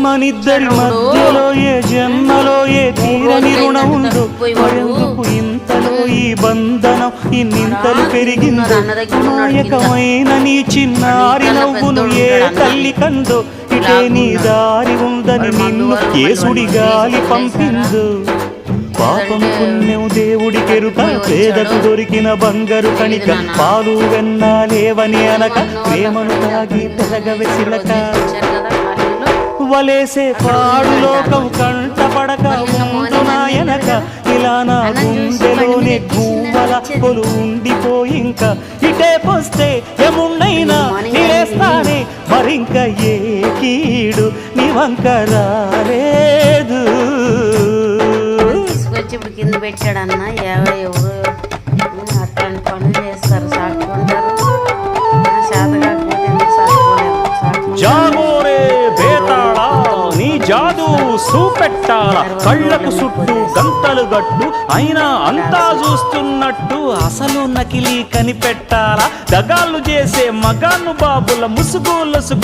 మనిద్దరి మధ్యలో ఏ జన్మలో ఏ తీరని రుణం ఉందో ఎందుకు ఇంతలో ఈ బంధనం ఇన్నింతలు పెరిగిందో నాయకమైన నీ చిన్నారి నవ్వును ఏ తల్లి కందో ఇటే నీ దారి ఉందని నిన్ను యేసుడి గాలి పంపిందో పాపం పుణ్యం దేవుడికెరుక పేదకు దొరికిన బంగారు కణిక పాలు వెన్నాలేవని అనక ప్రేమను తాగి తెలగవె చిలక వలేసే పాడు లోకం కంటపడక ముందు నాయనక ఇలా నా గుండెలోనే గువ్వల కొలు ఉండిపోయింక ఇటే పోస్తే ఎముండైనా నిలేస్తానే మరింక ఏ కీడు నీ వంక రాలేదు. ఇప్పుడు కింద పెట్టాడన్న ఎవరు అట్లాంటి పనులు చేస్తారు, సాటుకుంటారు. జాగోరే బేతాళా నీ జాదు సూపెట్టాల కళ్ళకు చుట్టూ గంతలు గట్టు అయినా అంతా చూస్తున్నట్టు అసలు నకిలీ కనిపెట్టాలా దగాళ్ళు చేసే మగాను బాబుల ముసుగు లొసుగు